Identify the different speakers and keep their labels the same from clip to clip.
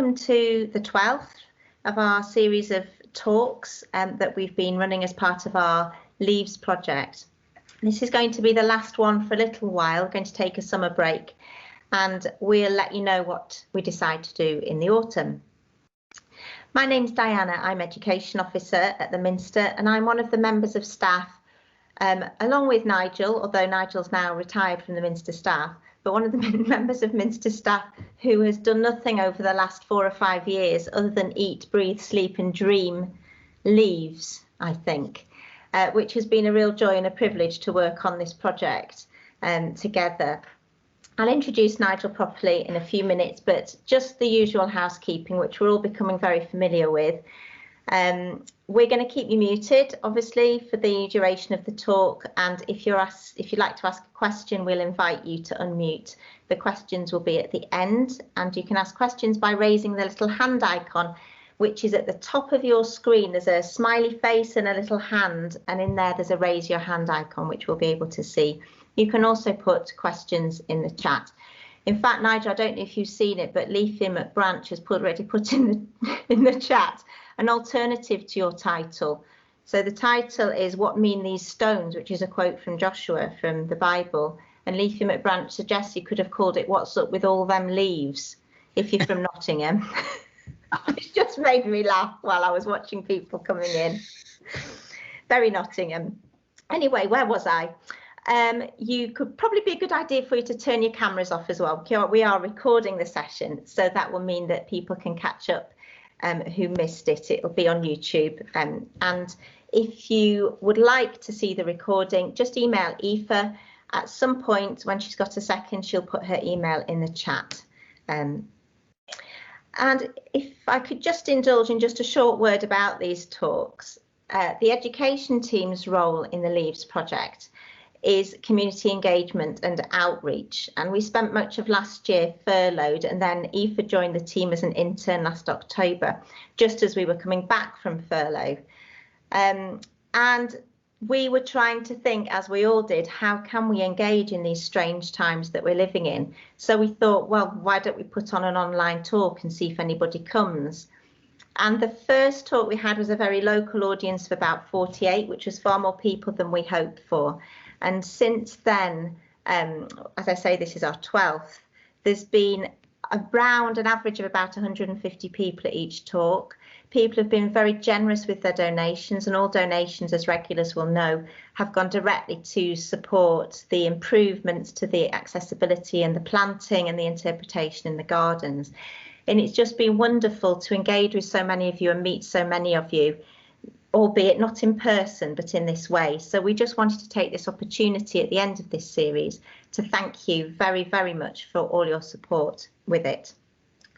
Speaker 1: welcome to the 12th of our series of talks that we've been running as part of our Leaves project. This is going to be the last one for a little while. We're going to take a summer break, and we'll let you know what we decide to do in the autumn. My name's Diana. I'm Education Officer at the Minster, and I'm one of the members of staff, along with Nigel, although Nigel's now retired from the Minster staff, but one of the members of Minster staff who has done nothing over the last 4 or 5 years other than eat, breathe, sleep and dream Leaves, I think, which has been a real joy and a privilege to work on this project together. I'll introduce Nigel properly in a few minutes, but just the usual housekeeping, which we're all becoming very familiar with. We're going to keep you muted, obviously, for the duration of the talk, and if you'd like to ask a question, we'll invite you to unmute. The questions will be at the end, and you can ask questions by raising the little hand icon, which is at the top of your screen. There's a smiley face and a little hand, and in there's a raise your hand icon, which we'll be able to see. You can also put questions in the chat. In fact, Nigel, I don't know if you've seen it, but Leaves of Branch has already put in the chat an alternative to your title. So the title is "What Mean These Stones?", which is a quote from Joshua from the Bible. And Leaves of Branch suggests you could have called it "What's Up With All Them Leaves?" if you're from Nottingham. It just made me laugh while I was watching people coming in. Very Nottingham. Anyway, where was I? You could probably be a good idea for you to turn your cameras off as well. We are recording the session, so that will mean that people can catch up who missed it. It will be on YouTube. And if you would like to see the recording, just email Aoife. At some point, when she's got a second, she'll put her email in the chat. And if I could just indulge in just a short word about these talks, the education team's role in the Leaves project is community engagement and outreach, and we spent much of last year furloughed, and then Aoife joined the team as an intern last October, just as we were coming back from furlough. And we were trying to think, as we all did, how can we engage in these strange times that we're living in? So we thought, well, why don't we put on an online talk and see if anybody comes? And the first talk we had was a very local audience of about 48, which was far more people than we hoped for. And since then, as I say, this is our 12th, there's been around an average of about 150 people at each talk. People have been very generous with their donations, and all donations, as regulars will know, have gone directly to support the improvements to the accessibility and the planting and the interpretation in the gardens. And it's just been wonderful to engage with so many of you and meet so many of you, albeit not in person, but in this way. So we just wanted to take this opportunity at the end of this series to thank you very, very much for all your support with it.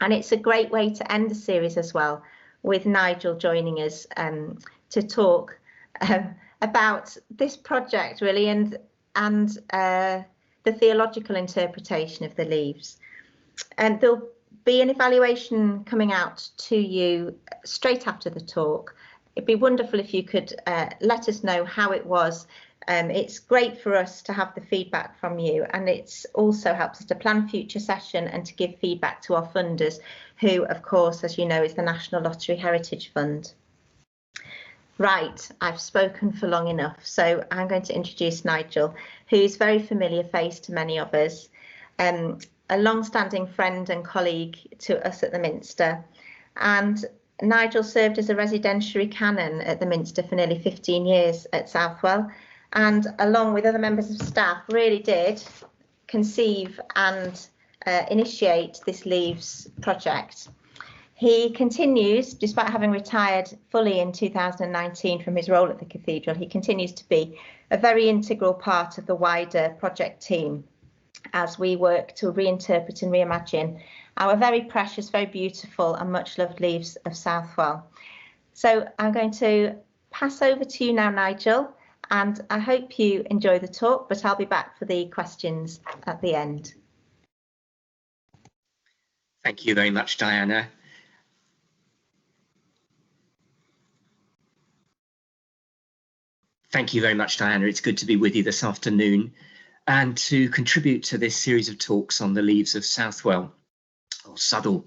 Speaker 1: And it's a great way to end the series as well, with Nigel joining us to talk about this project really, and the theological interpretation of the Leaves. And there'll be an evaluation coming out to you straight after the talk. It'd be wonderful if you could let us know how it was. It's great for us to have the feedback from you, and it's also helps us to plan future session and to give feedback to our funders, who, of course, as you know, is the National Lottery Heritage Fund. Right, I've spoken for long enough, so I'm going to introduce Nigel, who's a very familiar face to many of us, a long-standing friend and colleague to us at the Minster, and Nigel served as a residentiary canon at the Minster for nearly 15 years at Southwell, and along with other members of staff really did conceive and initiate this Leaves project. He continues, despite having retired fully in 2019 from his role at the Cathedral, he continues to be a very integral part of the wider project team as we work to reinterpret and reimagine our very precious, very beautiful and much loved Leaves of Southwell. So I'm going to pass over to you now, Nigel, and I hope you enjoy the talk, but I'll be back for the questions at the end.
Speaker 2: Thank you very much, Diana. Thank you very much, Diana. It's good to be with you this afternoon and to contribute to this series of talks on the Leaves of Southwell, or Sutherl.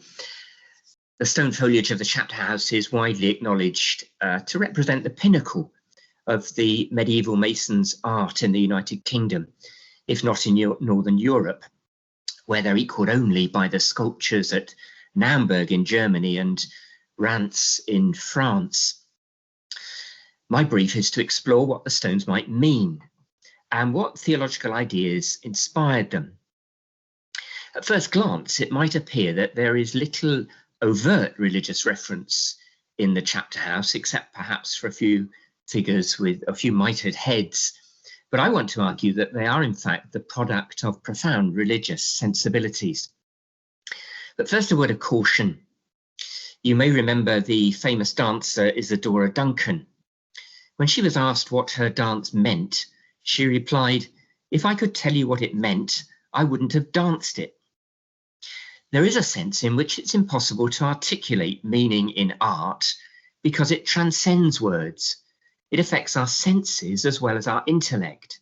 Speaker 2: The stone foliage of the chapter house is widely acknowledged to represent the pinnacle of the medieval masons' art in the United Kingdom, if not in Northern Europe, where they're equalled only by the sculptures at Naumburg in Germany and Reims in France. My brief is to explore what the stones might mean and what theological ideas inspired them. At first glance, it might appear that there is little overt religious reference in the chapter house, except perhaps for a few figures with a few mitred heads. But I want to argue that they are in fact the product of profound religious sensibilities. But first, a word of caution. You may remember the famous dancer Isadora Duncan. When she was asked what her dance meant, she replied, "If I could tell you what it meant, I wouldn't have danced it." There is a sense in which it's impossible to articulate meaning in art because it transcends words. It affects our senses as well as our intellect.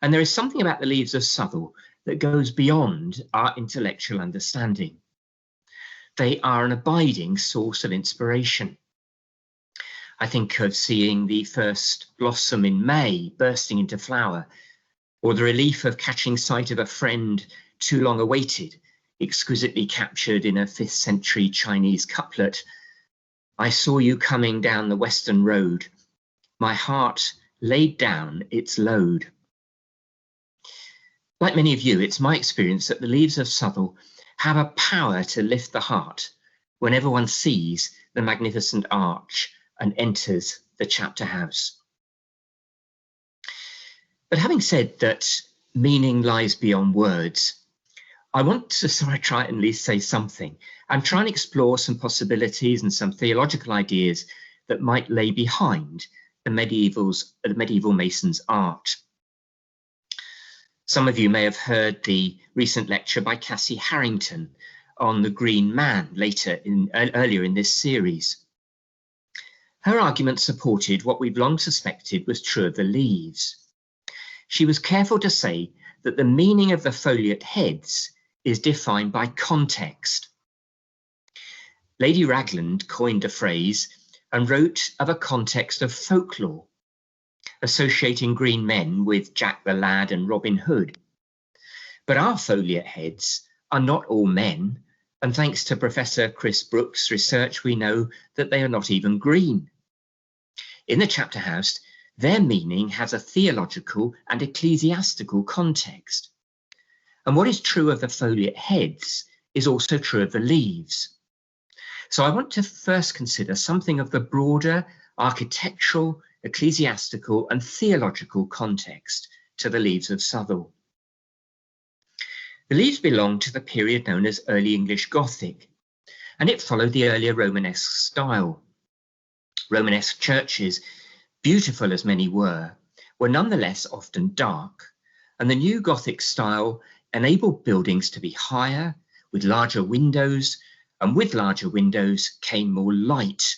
Speaker 2: And there is something about the Leaves of Sutherl that goes beyond our intellectual understanding. They are an abiding source of inspiration. I think of seeing the first blossom in May bursting into flower, or the relief of catching sight of a friend too long awaited, exquisitely captured in a 5th century Chinese couplet. "I saw you coming down the western road. My heart laid down its load." Like many of you, it's my experience that the Leaves of Sutherl have a power to lift the heart whenever one sees the magnificent arch and enters the chapter house. But having said that meaning lies beyond words, I want to try and at least say something and try and explore some possibilities and some theological ideas that might lay behind the medieval mason's art. Some of you may have heard the recent lecture by Cassie Harrington on the Green Man earlier in this series. Her argument supported what we've long suspected was true of the leaves. She was careful to say that the meaning of the foliate heads is defined by context. Lady Ragland coined a phrase and wrote of a context of folklore, associating green men with Jack the Lad and Robin Hood. But our foliate heads are not all men, and thanks to Professor Chris Brooks' research, we know that they are not even green. In the chapter house, their meaning has a theological and ecclesiastical context. And what is true of the foliate heads is also true of the leaves. So I want to first consider something of the broader architectural, ecclesiastical and theological context to the Leaves of Southwell. The leaves belong to the period known as Early English Gothic, and it followed the earlier Romanesque style. Romanesque churches, beautiful as many were nonetheless often dark, and the new Gothic style enabled buildings to be higher, with larger windows, and with larger windows came more light.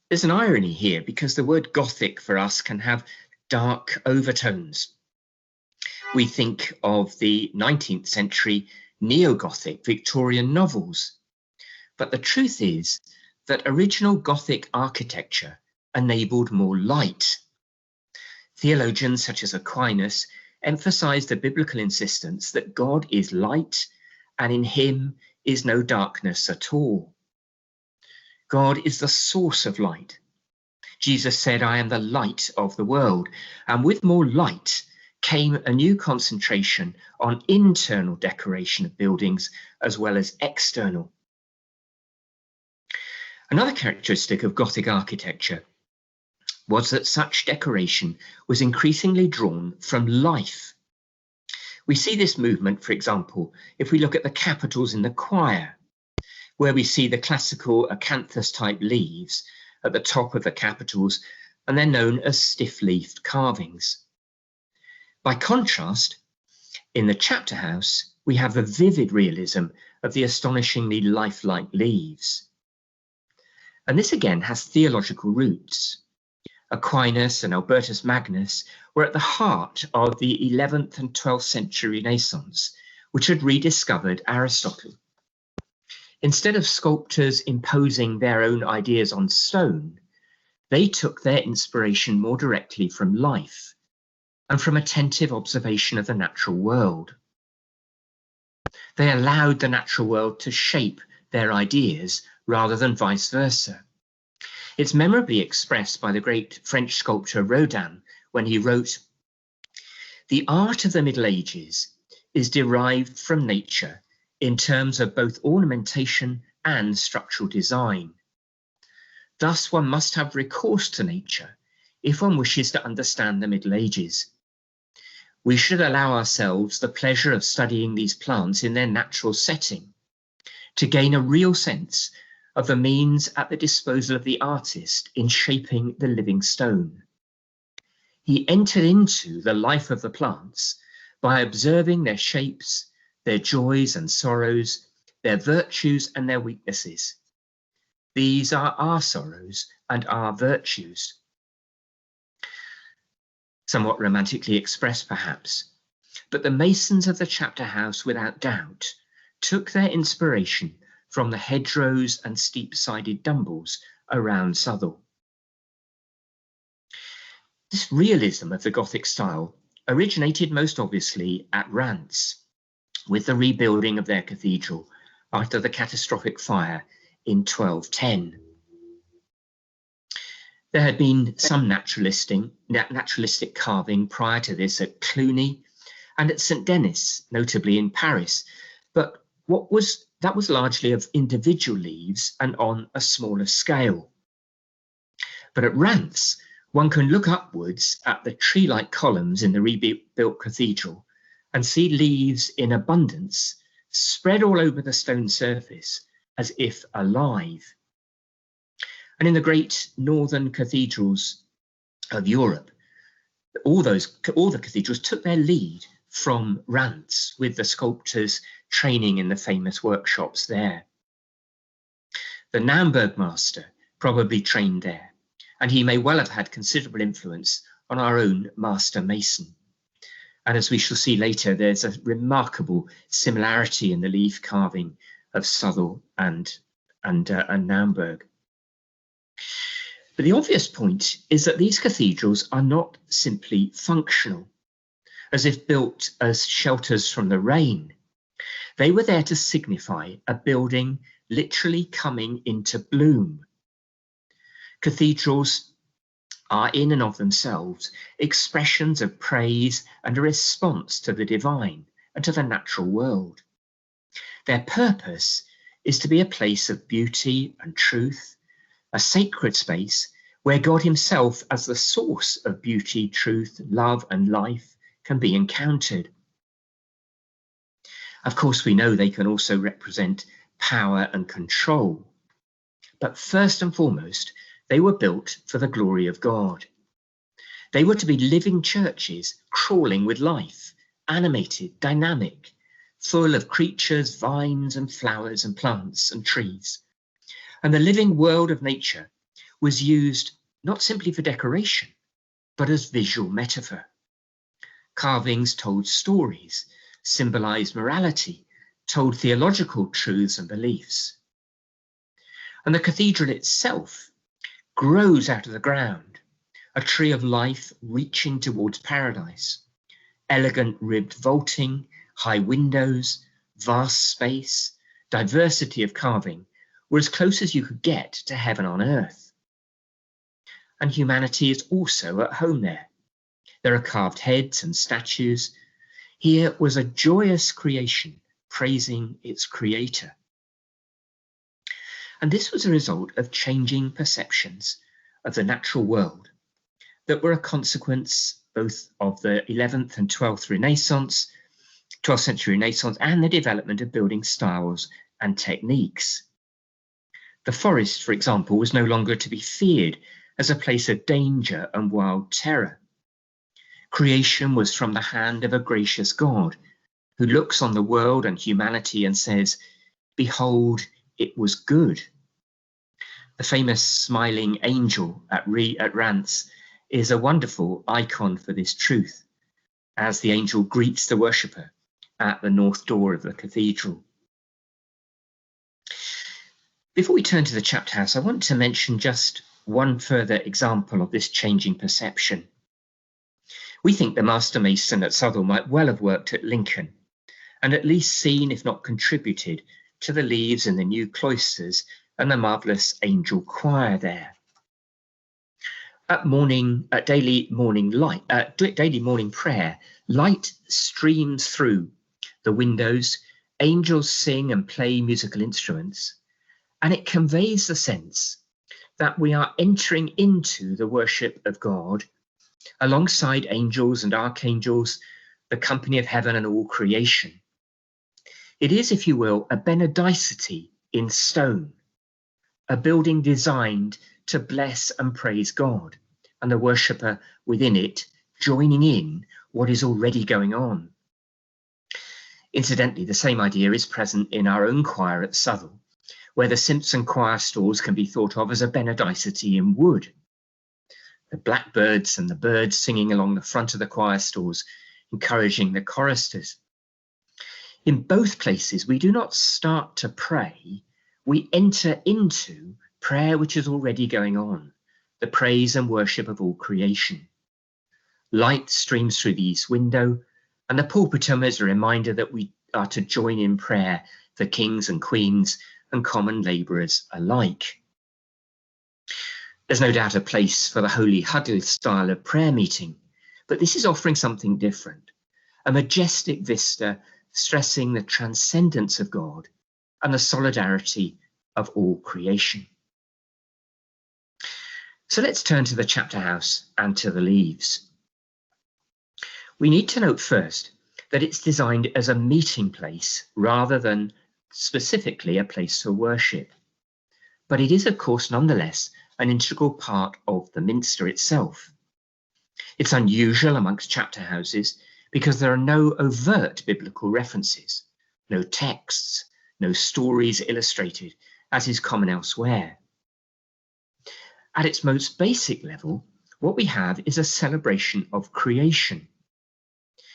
Speaker 2: There's an irony here because the word Gothic for us can have dark overtones. We think of the 19th century neo-Gothic Victorian novels, but the truth is that original Gothic architecture enabled more light. Theologians such as Aquinas emphasized the biblical insistence that God is light and in him is no darkness at all. God is the source of light. Jesus said, "I am the light of the world." And with more light came a new concentration on internal decoration of buildings as well as external. Another characteristic of Gothic architecture was that such decoration was increasingly drawn from life. We see this movement, for example, if we look at the capitals in the choir, where we see the classical Acanthus type leaves at the top of the capitals, and they're known as stiff-leafed carvings. By contrast, in the chapter house, we have the vivid realism of the astonishingly lifelike leaves. And this again has theological roots. Aquinas and Albertus Magnus were at the heart of the 11th and 12th century Renaissance, which had rediscovered Aristotle. Instead of sculptors imposing their own ideas on stone, they took their inspiration more directly from life and from attentive observation of the natural world. They allowed the natural world to shape their ideas rather than vice versa. It's memorably expressed by the great French sculptor Rodin when he wrote, "The art of the Middle Ages is derived from nature in terms of both ornamentation and structural design. Thus one must have recourse to nature if one wishes to understand the Middle Ages. We should allow ourselves the pleasure of studying these plants in their natural setting to gain a real sense of the means at the disposal of the artist in shaping the living stone. He entered into the life of the plants by observing their shapes, their joys and sorrows, their virtues and their weaknesses. These are our sorrows and our virtues." Somewhat romantically expressed, perhaps, but the masons of the chapter house, without doubt, took their inspiration from the hedgerows and steep-sided dumbles around Southwell. This realism of the Gothic style originated most obviously at Reims, with the rebuilding of their cathedral after the catastrophic fire in 1210. There had been some naturalistic carving prior to this at Cluny and at St. Denis, notably in Paris, but that was largely of individual leaves and on a smaller scale. But at Reims, one can look upwards at the tree-like columns in the rebuilt cathedral and see leaves in abundance spread all over the stone surface as if alive. And in the great northern cathedrals of Europe, all the cathedrals took their lead from Reims, with the sculptors training in the famous workshops there. The Naumburg master probably trained there, and he may well have had considerable influence on our own master mason. And as we shall see later, there's a remarkable similarity in the leaf carving of Southwell and Naumburg. But the obvious point is that these cathedrals are not simply functional, as if built as shelters from the rain. They were there to signify a building literally coming into bloom. Cathedrals are in and of themselves expressions of praise and a response to the divine and to the natural world. Their purpose is to be a place of beauty and truth, a sacred space where God himself, as the source of beauty, truth, love, and life, can be encountered. Of course, we know they can also represent power and control, but first and foremost, they were built for the glory of God. They were to be living churches crawling with life, animated, dynamic, full of creatures, vines and flowers and plants and trees. And the living world of nature was used not simply for decoration, but as visual metaphor. Carvings told stories, symbolized morality, told theological truths and beliefs. And the cathedral itself grows out of the ground, a tree of life reaching towards paradise. Elegant ribbed vaulting, high windows, vast space, diversity of carving were as close as you could get to heaven on earth. And humanity is also at home there. There are carved heads and statues. Here was a joyous creation praising its creator. And this was a result of changing perceptions of the natural world that were a consequence both of the 11th and 12th century Renaissance and the development of building styles and techniques. The forest, for example, was no longer to be feared as a place of danger and wild terror. Creation was from the hand of a gracious God who looks on the world and humanity and says, "Behold, it was good." The famous smiling angel at Reims is a wonderful icon for this truth, as the angel greets the worshipper at the north door of the cathedral. Before we turn to the chapter house, I want to mention just one further example of this changing perception. We think the master mason at Southwell might well have worked at Lincoln and at least seen, if not contributed, to the leaves and the new cloisters and the marvellous angel choir there. At daily morning prayer, light streams through the windows, angels sing and play musical instruments, and it conveys the sense that we are entering into the worship of God alongside angels and archangels, the company of heaven and all creation. It is, if you will, a benedicite in stone, a building designed to bless and praise God, and the worshipper within it joining in what is already going on. Incidentally, the same idea is present in our own choir at Southwell, where the Simpson choir stalls can be thought of as a benedicite in wood. The blackbirds and the birds singing along the front of the choir stalls, encouraging the choristers. In both places, we do not start to pray, we enter into prayer which is already going on, the praise and worship of all creation. Light streams through the east window, and the pulpitum is a reminder that we are to join in prayer for kings and queens and common labourers alike. There's no doubt a place for the holy huddle style of prayer meeting, but this is offering something different, a majestic vista stressing the transcendence of God and the solidarity of all creation. So let's turn to the chapter house and to the leaves. We need to note first that it's designed as a meeting place rather than specifically a place for worship. But it is, of course, nonetheless an integral part of the minster itself. It's unusual amongst chapter houses because there are no overt biblical references, no texts, no stories illustrated, as is common elsewhere. At its most basic level, what we have is a celebration of creation.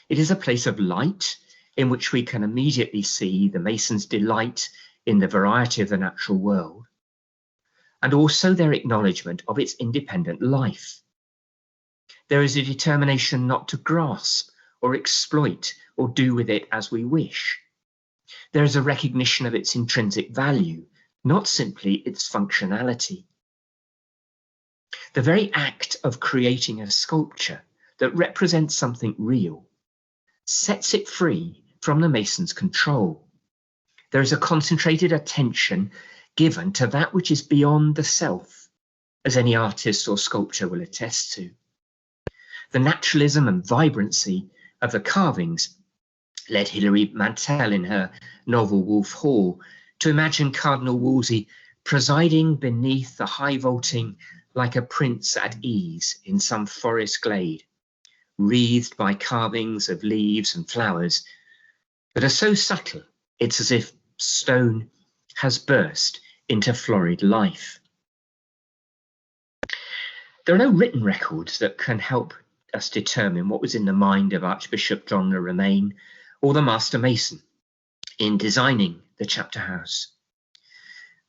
Speaker 2: It is a place of light in which we can immediately see the masons' delight in the variety of the natural world, and also their acknowledgement of its independent life. There is a determination not to grasp or exploit or do with it as we wish. There is a recognition of its intrinsic value, not simply its functionality. The very act of creating a sculpture that represents something real sets it free from the mason's control. There is a concentrated attention given to that which is beyond the self, as any artist or sculptor will attest to. The naturalism and vibrancy of the carvings led Hilary Mantel in her novel Wolf Hall to imagine Cardinal Wolsey presiding beneath the high vaulting like a prince at ease in some forest glade, wreathed by carvings of leaves and flowers that are so subtle it's as if stone has burst into florid life. There are no written records that can help us determine what was in the mind of Archbishop John Le Romain or the Master Mason in designing the chapter house.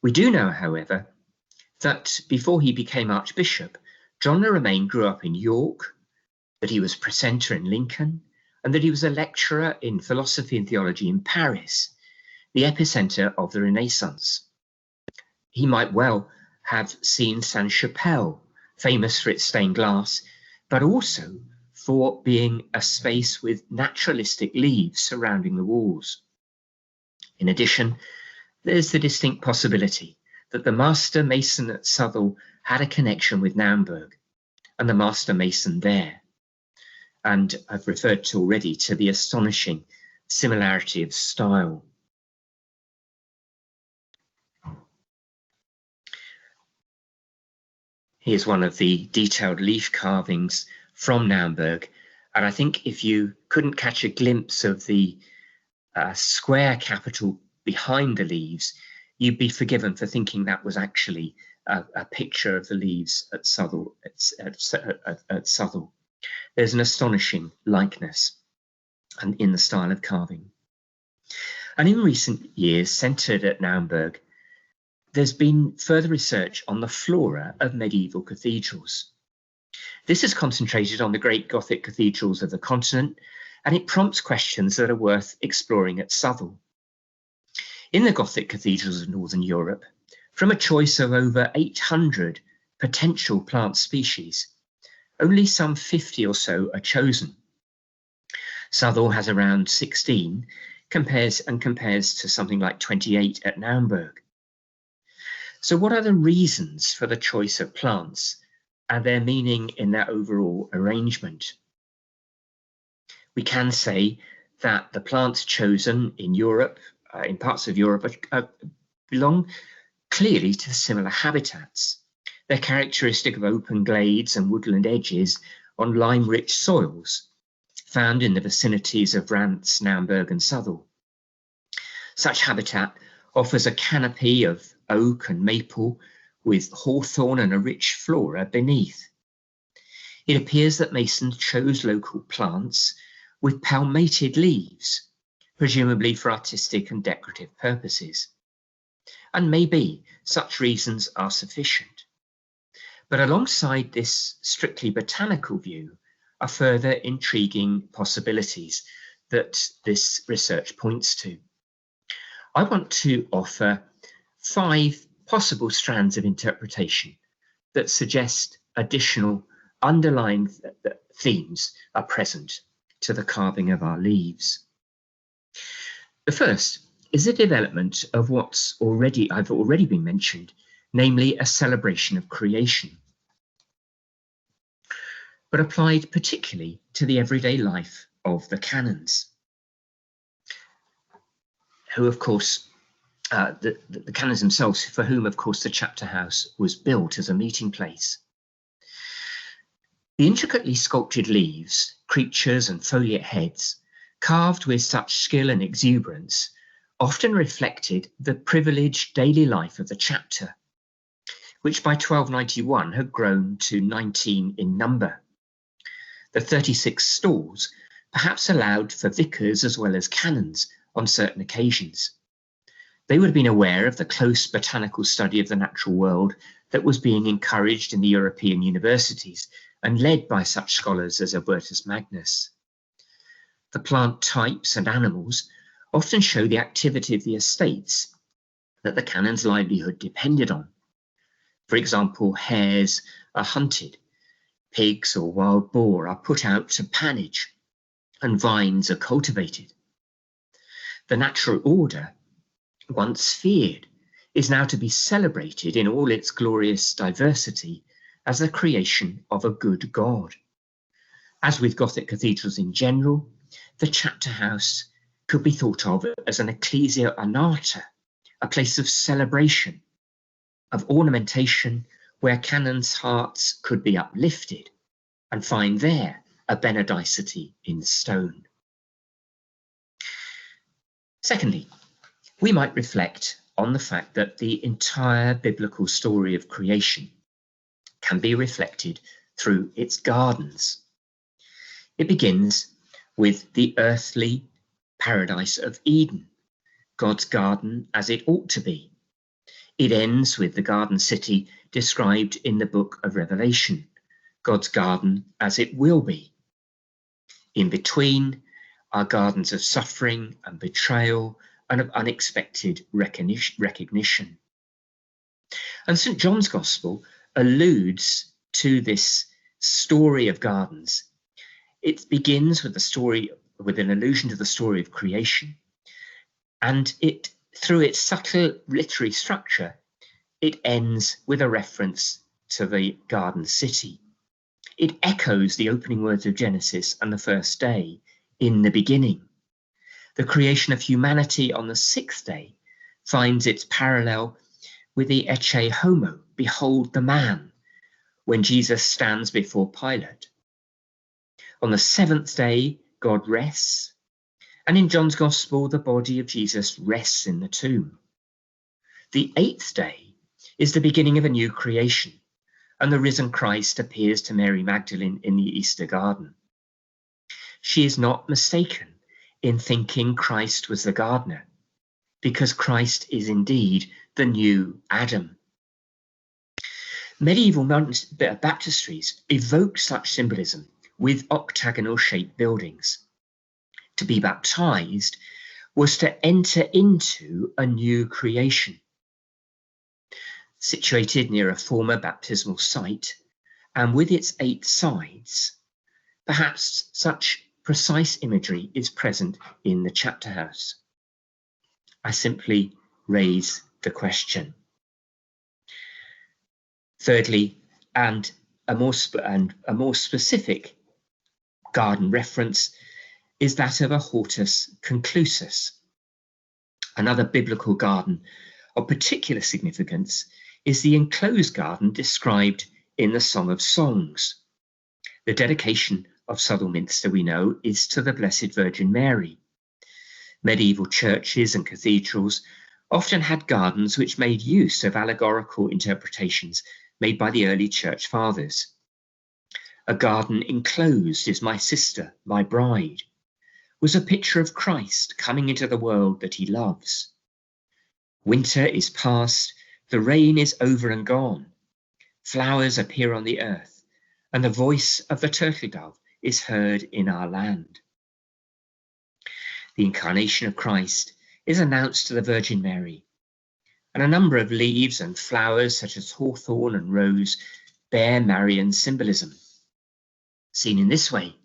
Speaker 2: We do know, however, that before he became Archbishop, John Le Romain grew up in York, that he was precentor in Lincoln, and that he was a lecturer in philosophy and theology in Paris, the epicenter of the Renaissance. He might well have seen Sainte-Chapelle, famous for its stained glass, but also for being a space with naturalistic leaves surrounding the walls. In addition, there's the distinct possibility that the master mason at Southwell had a connection with Naumburg and the master mason there. And I've referred to already to the astonishing similarity of style. Here's one of the detailed leaf carvings from Naumburg. And I think if you couldn't catch a glimpse of the square capital behind the leaves, you'd be forgiven for thinking that was actually a picture of the leaves at Southwell. At Southwell. There's an astonishing likeness and in the style of carving. And in recent years, centred at Naumburg, there's been further research on the flora of medieval cathedrals. This is concentrated on the great Gothic cathedrals of the continent, and it prompts questions that are worth exploring at Southwell. In the Gothic cathedrals of Northern Europe, from a choice of over 800 potential plant species, only some 50 or so are chosen. Southwell has around 16, compares to something like 28 at Naumburg. So what are the reasons for the choice of plants and their meaning in their overall arrangement? We can say that the plants chosen in Europe, in parts of Europe, belong clearly to similar habitats. They're characteristic of open glades and woodland edges on lime-rich soils found in the vicinities of Rantz, Naumburg and Southwell. Such habitat offers a canopy of oak and maple with hawthorn and a rich flora beneath. It appears that masons chose local plants with palmated leaves, presumably for artistic and decorative purposes. And maybe such reasons are sufficient. But alongside this strictly botanical view are further intriguing possibilities that this research points to. I want to offer 5 possible strands of interpretation that suggest additional underlying themes are present to the carving of our leaves. The first is the development of I've already been mentioned, namely a celebration of creation, but applied particularly to the everyday life of the canons, who of course, the canons themselves, for whom of course the chapter house was built as a meeting place. The intricately sculptured leaves, creatures and foliate heads, carved with such skill and exuberance, often reflected the privileged daily life of the chapter, which by 1291 had grown to 19 in number. The 36 stalls perhaps allowed for vicars as well as canons on certain occasions. They would have been aware of the close botanical study of the natural world that was being encouraged in the European universities and led by such scholars as Albertus Magnus. The plant types and animals often show the activity of the estates that the canon's livelihood depended on. For example, hares are hunted, pigs or wild boar are put out to pannage, and vines are cultivated. The natural order, once feared, is now to be celebrated in all its glorious diversity as the creation of a good God. As with Gothic cathedrals in general, the chapter house could be thought of as an ecclesia annata, a place of celebration, of ornamentation where canons' hearts could be uplifted and find there a benedicite in stone. Secondly, we might reflect on the fact that the entire biblical story of creation can be reflected through its gardens. It begins with the earthly paradise of Eden, God's garden as it ought to be. It ends with the garden city described in the book of Revelation, God's garden as it will be. In between are gardens of suffering and betrayal and of unexpected recognition. And St. John's Gospel alludes to this story of gardens. It begins with an allusion to the story of creation, and through its subtle literary structure, it ends with a reference to the garden city. It echoes the opening words of Genesis and the first day, in the beginning. The creation of humanity on the 6th day finds its parallel with the Ecce Homo, behold the man, when Jesus stands before Pilate. On the 7th day, God rests, and in John's Gospel, the body of Jesus rests in the tomb. The 8th day is the beginning of a new creation, and the risen Christ appears to Mary Magdalene in the Easter garden. She is not mistaken in thinking Christ was the gardener, because Christ is indeed the new Adam. Medieval baptistries evoke such symbolism with octagonal-shaped buildings. To be baptized was to enter into a new creation. Situated near a former baptismal site, and with its 8 sides, perhaps such precise imagery is present in the chapter house. I simply raise the question. Thirdly, and a more specific garden reference is that of a hortus conclusus. Another biblical garden of particular significance is the enclosed garden described in the Song of Songs. The dedication of Southwell Minster, we know, is to the Blessed Virgin Mary. Medieval churches and cathedrals often had gardens which made use of allegorical interpretations made by the early church fathers. A garden enclosed is my sister, my bride, was a picture of Christ coming into the world that he loves. Winter is past, the rain is over and gone. Flowers appear on the earth, and the voice of the turtle dove is heard in our land. The incarnation of Christ is announced to the Virgin Mary, and a number of leaves and flowers such as hawthorn and rose bear Marian symbolism. Seen in this way,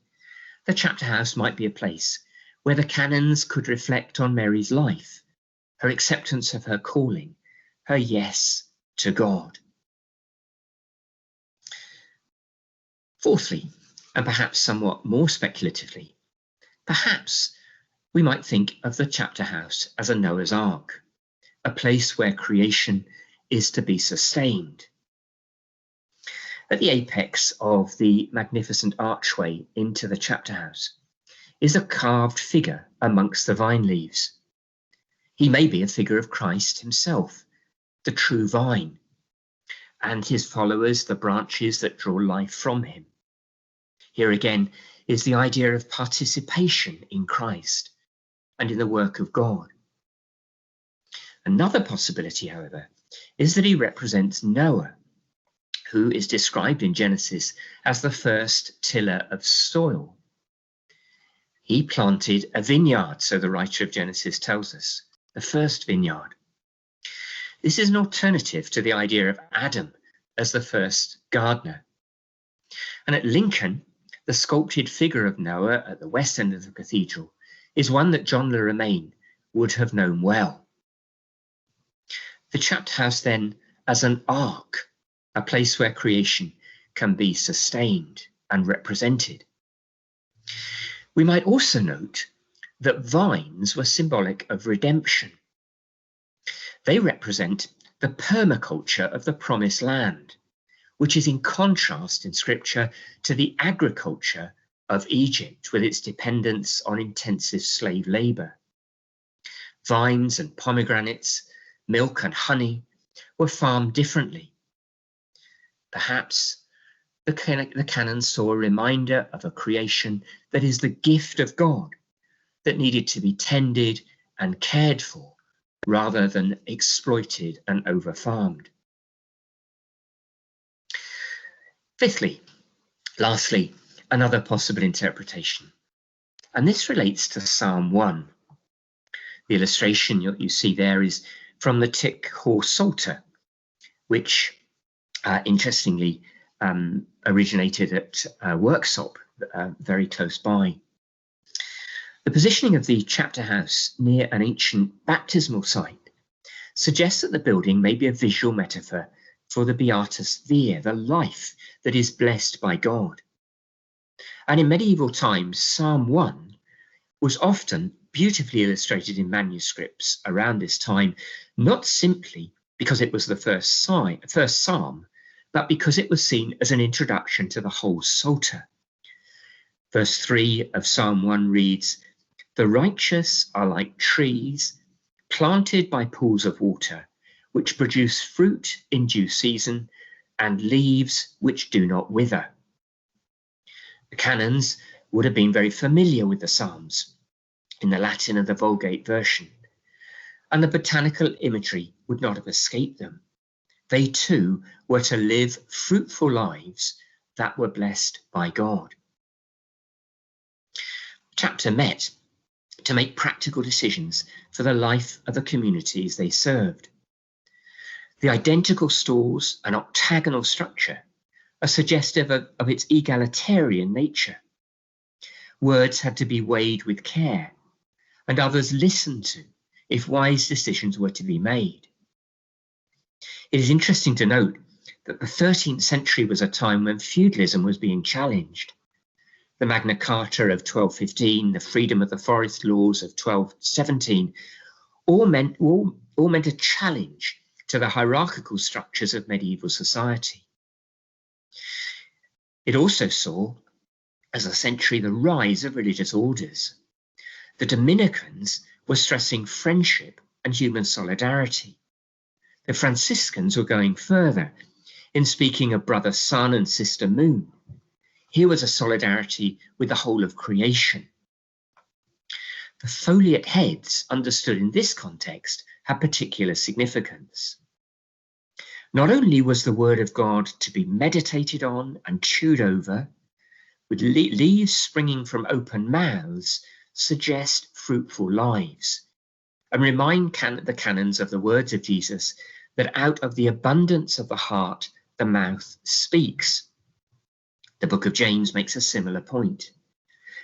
Speaker 2: the chapter house might be a place where the canons could reflect on Mary's life, her acceptance of her calling, her yes to God. Fourthly, and perhaps somewhat more speculatively, perhaps we might think of the chapter house as a Noah's Ark, a place where creation is to be sustained. At the apex of the magnificent archway into the chapter house is a carved figure amongst the vine leaves. He may be a figure of Christ himself, the true vine, and his followers, the branches that draw life from him. Here again is the idea of participation in Christ and in the work of God. Another possibility, however, is that he represents Noah, who is described in Genesis as the first tiller of soil. He planted a vineyard, so the writer of Genesis tells us, the first vineyard. This is an alternative to the idea of Adam as the first gardener. And at Lincoln, the sculpted figure of Noah at the west end of the cathedral is one that John Le Romain would have known well. The chapter house then as an ark, a place where creation can be sustained and represented. We might also note that vines were symbolic of redemption. They represent the permaculture of the promised land, which is in contrast in scripture to the agriculture of Egypt with its dependence on intensive slave labor. Vines and pomegranates, milk and honey were farmed differently. Perhaps the canon saw a reminder of a creation that is the gift of God, that needed to be tended and cared for rather than exploited and over-farmed. Fifthly, lastly, another possible interpretation, and this relates to Psalm 1. The illustration you see there is from the Tick Hall Psalter, which interestingly originated at Worksop, very close by. The positioning of the chapter house near an ancient baptismal site suggests that the building may be a visual metaphor for the Beatus Vir, the life that is blessed by God. And in medieval times, Psalm 1 was often beautifully illustrated in manuscripts around this time, not simply because it was the first psalm, but because it was seen as an introduction to the whole Psalter. Verse 3 of Psalm 1 reads, "The righteous are like trees planted by pools of water, which produce fruit in due season and leaves which do not wither." The canons would have been very familiar with the Psalms in the Latin of the Vulgate version. and the botanical imagery would not have escaped them. They too were to live fruitful lives that were blessed by God. The chapter met to make practical decisions for the life of the communities they served. The identical stalls and octagonal structure are suggestive of its egalitarian nature. Words had to be weighed with care, and others listened to if wise decisions were to be made. It is interesting to note that the 13th century was a time when feudalism was being challenged. The Magna Carta of 1215, the Freedom of the Forest Laws of 1217, all meant a challenge to the hierarchical structures of medieval society. It also saw, as a century, the rise of religious orders. The Dominicans were stressing friendship and human solidarity. The Franciscans were going further in speaking of brother sun and sister moon. Here was a solidarity with the whole of creation. The foliate heads, understood in this context, had particular significance. Not only was the word of God to be meditated on and chewed over, with leaves springing from open mouths suggest fruitful lives, and remind the canons of the words of Jesus that out of the abundance of the heart, the mouth speaks. The book of James makes a similar point.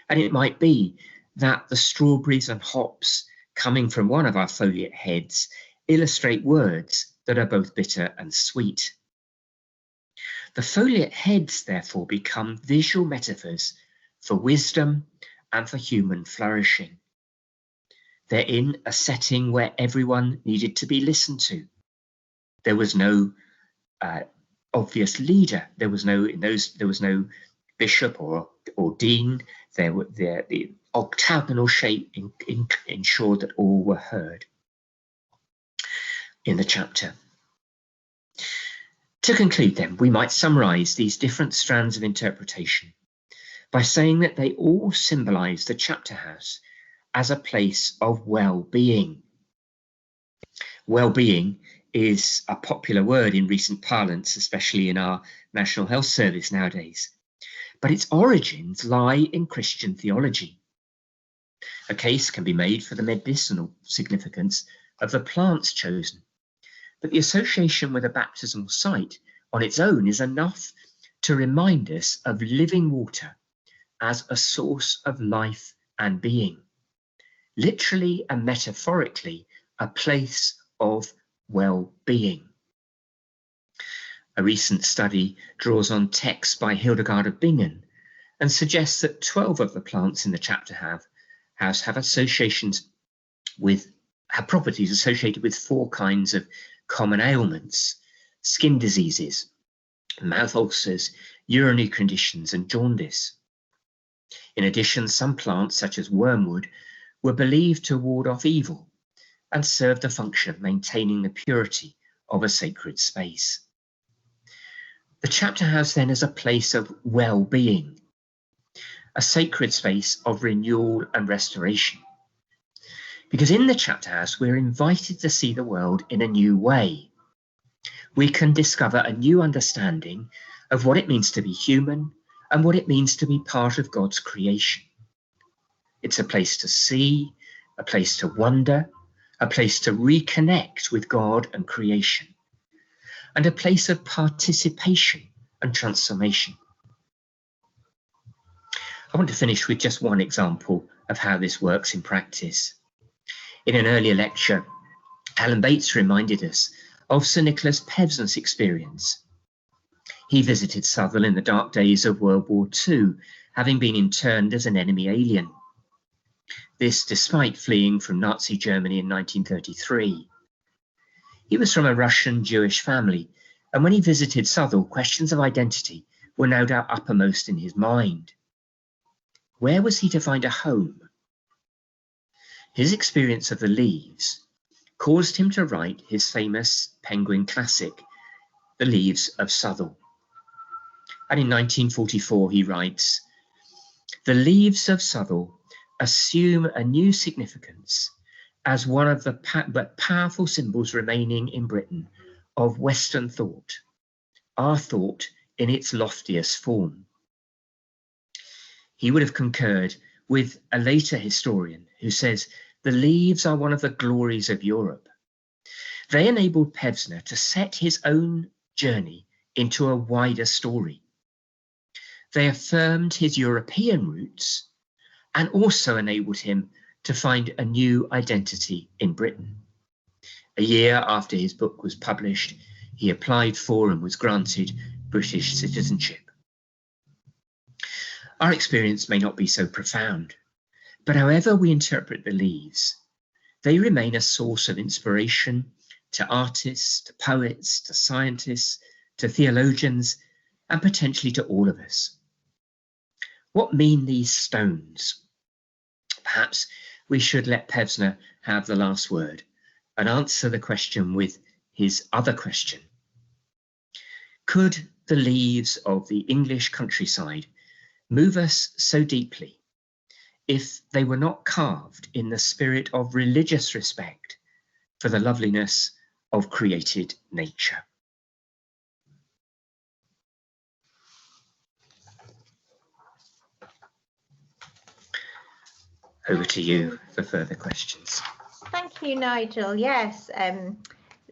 Speaker 2: And it might be that the strawberries and hops coming from one of our foliate heads illustrate words that are both bitter and sweet. The foliate heads, therefore, become visual metaphors for wisdom and for human flourishing. They're in a setting where everyone needed to be listened to. There was no obvious leader. There was no bishop or dean. The octagonal shape ensured that all were heard in the chapter. To conclude then, we might summarize these different strands of interpretation by saying that they all symbolize the chapter house as a place of well-being. Well-being is a popular word in recent parlance, especially in our National Health Service nowadays, but its origins lie in Christian theology. A case can be made for the medicinal significance of the plants chosen, but the association with a baptismal site on its own is enough to remind us of living water as a source of life and being, literally and metaphorically a place of well-being. A recent study draws on texts by Hildegard of Bingen and suggests that 12 of the plants in the chapter house have properties associated with 4 kinds of common ailments: skin diseases, mouth ulcers, urinary conditions, and jaundice. In addition, some plants, such as wormwood, were believed to ward off evil and serve the function of maintaining the purity of a sacred space. The chapter house then is a place of well-being, a sacred space of renewal and restoration. Because in the chapter house, we're invited to see the world in a new way. We can discover a new understanding of what it means to be human and what it means to be part of God's creation. It's a place to see, a place to wonder, a place to reconnect with God and creation, and a place of participation and transformation. I want to finish with just one example of how this works in practice. In an earlier lecture, Alan Bates reminded us of Sir Nicholas Pevsner's experience. He visited Southwell in the dark days of World War II, having been interned as an enemy alien. This despite fleeing from Nazi Germany in 1933. He was from a Russian Jewish family, and when he visited Southwell, questions of identity were no doubt uppermost in his mind. Where was he to find a home? His experience of the Leaves caused him to write his famous Penguin classic, The Leaves of Sutherl. And in 1944 he writes, "The Leaves of Sutherl assume a new significance as one of the powerful symbols remaining in Britain of Western thought, our thought in its loftiest form. He would have concurred with a later historian who says, the Leaves are one of the glories of Europe. They enabled Pevsner to set his own journey into a wider story. They affirmed his European roots and also enabled him to find a new identity in Britain. A year after his book was published, he applied for and was granted British citizenship. Our experience may not be so profound, but however we interpret the Leaves, they remain a source of inspiration to artists, to poets, to scientists, to theologians, and potentially to all of us. What mean these stones? Perhaps we should let Pevsner have the last word and answer the question with his other question. Could the leaves of the English countryside move us so deeply if they were not carved in the spirit of religious respect for the loveliness of created nature? Over to you for further questions.
Speaker 1: Thank you, Nigel. Yes,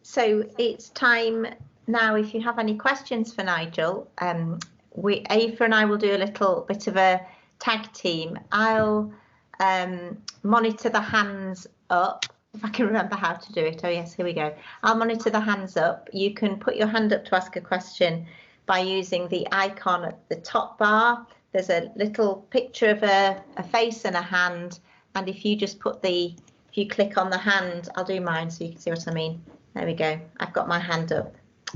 Speaker 1: so it's time now. If you have any questions for Nigel, Aoife and I will do a little bit of a tag team. I'll monitor the hands up, if I can remember how to do it. Oh yes, here we go. I'll monitor the hands up. You can put your hand up to ask a question by using the icon at the top bar. There's a little picture of a face and a hand, and if you just if you click on the hand, I'll do mine so you can see what I mean. There we go. I've got my hand up.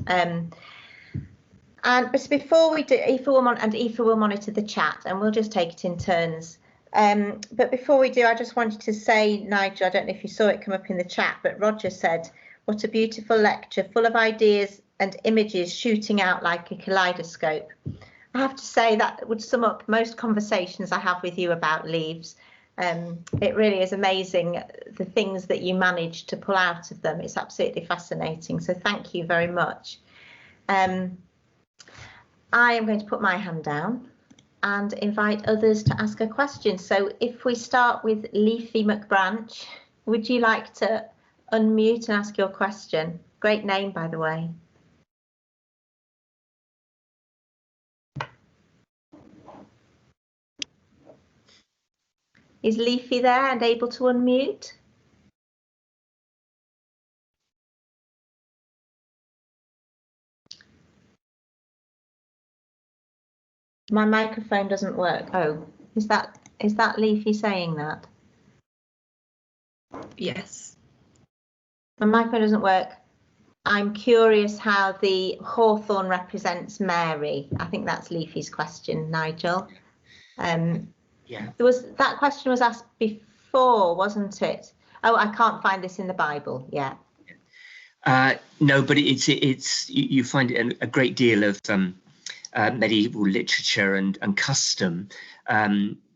Speaker 1: And but before we do, Aoife will monitor the chat, and we'll just take it in turns. But before we do, I just wanted to say, Nigel, I don't know if you saw it come up in the chat, but Roger said, what a beautiful lecture, full of ideas and images shooting out like a kaleidoscope. I have to say that would sum up most conversations I have with you about Leaves. It really is amazing the things that you manage to pull out of them. It's absolutely fascinating. So thank you very much. I am going to put my hand down and invite others to ask a question. So if we start with Leafy McBranch, would you like to unmute and ask your question? Great name, by the way. Is Leafy there and able to unmute? My microphone doesn't work. Oh, is that Leafy saying that?
Speaker 3: Yes.
Speaker 1: My microphone doesn't work. I'm curious how the hawthorn represents Mary. I think that's Leafy's question, Nigel.
Speaker 2: Yeah.
Speaker 1: That question was asked before, wasn't it? Oh, I can't find this in the Bible. Yeah.
Speaker 2: No, but it's you find it a great deal of medieval literature and custom.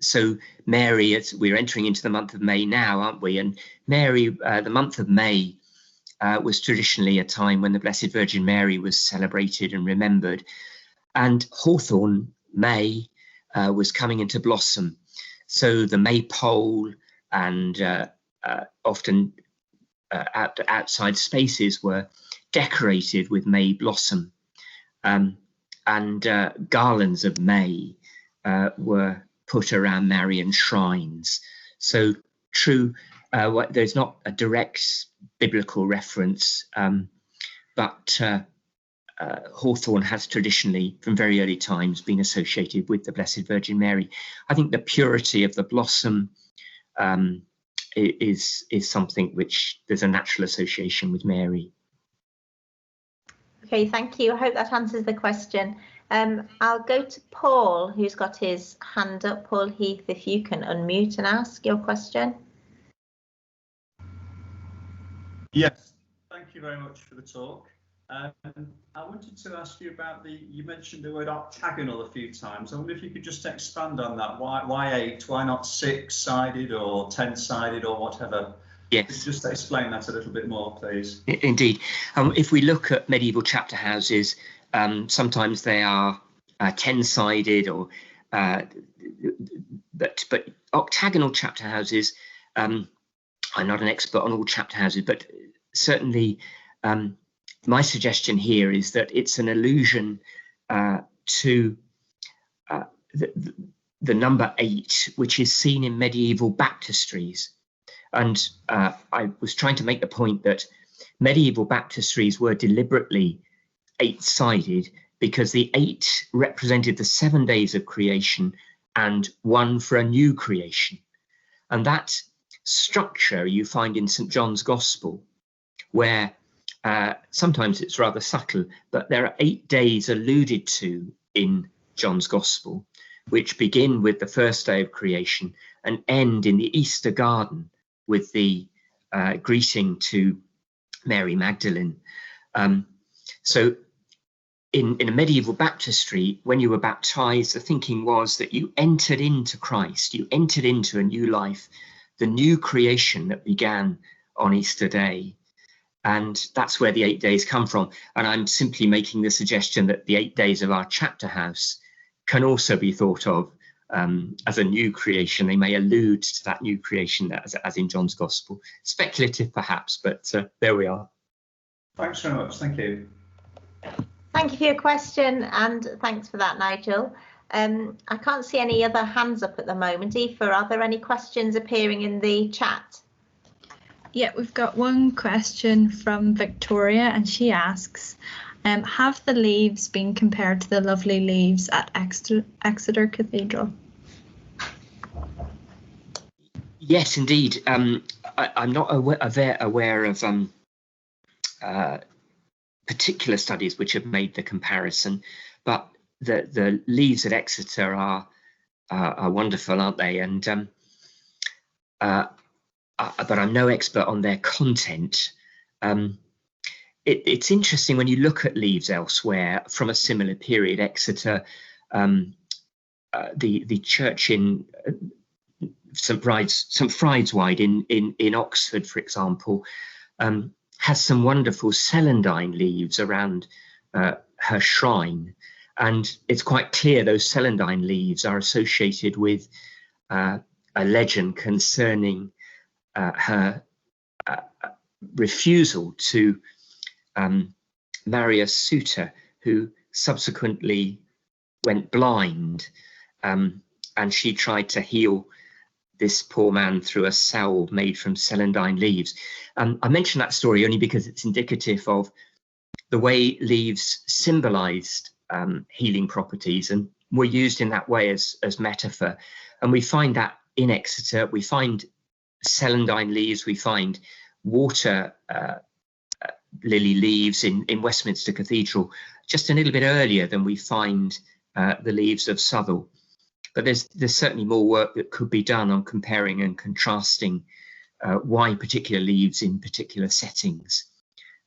Speaker 2: So Mary, we're entering into the month of May now, aren't we? And Mary, the month of May was traditionally a time when the Blessed Virgin Mary was celebrated and remembered. And hawthorn, May, was coming into blossom. So the maypole and often outside spaces were decorated with May blossom. And garlands of May were put around Marian shrines. So true, there's not a direct biblical reference, but hawthorn has traditionally, from very early times, been associated with the Blessed Virgin Mary. I think the purity of the blossom is something which there's a natural association with Mary.
Speaker 1: Okay, thank you. I hope that answers the question. I'll go to Paul, who's got his hand up. Paul Heath, if you can unmute and ask your question.
Speaker 4: Yes, thank you very much for the talk. I wanted to ask you about you mentioned the word octagonal a few times. I wonder if you could just expand on that. Why 8? Why not 6-sided or 10-sided or whatever?
Speaker 2: Yes.
Speaker 4: Just explain that a little bit more, please.
Speaker 2: Indeed. If we look at medieval chapter houses, sometimes they are 10-sided, or but octagonal chapter houses. I'm not an expert on all chapter houses, but certainly my suggestion here is that it's an allusion to the number 8, which is seen in medieval baptistries. And I was trying to make the point that medieval baptistries were deliberately 8-sided because the 8 represented the 7 days of creation and 1 for a new creation. And that structure you find in St. John's Gospel, where sometimes it's rather subtle, but there are 8 days alluded to in John's Gospel, which begin with the first day of creation and end in the Easter garden with the greeting to Mary Magdalene. So in a medieval baptistry, when you were baptized, the thinking was that you entered into Christ, you entered into a new life, the new creation that began on Easter Day. And that's where the 8 days come from. And I'm simply making the suggestion that the 8 days of our chapter house can also be thought of as a new creation. They may allude to that new creation as in John's Gospel. Speculative perhaps, but there we are.
Speaker 4: Thanks very much. Thank you.
Speaker 1: Thank you for your question, and thanks for that, Nigel. I can't see any other hands up at the moment. Aoife, are there any questions appearing in the chat?
Speaker 3: Yeah, we've got one question from Victoria, and she asks, have the leaves been compared to the lovely leaves at Exeter Cathedral?
Speaker 2: Yes, indeed. I'm not aware of particular studies which have made the comparison, but the leaves at Exeter are wonderful, aren't they? And but I'm no expert on their content. It's interesting when you look at leaves elsewhere from a similar period. Exeter, the church in St. Fride's-Wide in Oxford, for example, has some wonderful celandine leaves around her shrine, and it's quite clear those celandine leaves are associated with a legend concerning her refusal to marry a suitor who subsequently went blind, and she tried to heal this poor man through a salve made from celandine leaves. I mention that story only because it's indicative of the way leaves symbolized healing properties and were used in that way as metaphor. And we find that in Exeter. We find celandine leaves, we find water lily leaves in Westminster Cathedral just a little bit earlier than we find the leaves of Sutherl. But there's certainly more work that could be done on comparing and contrasting why particular leaves in particular settings.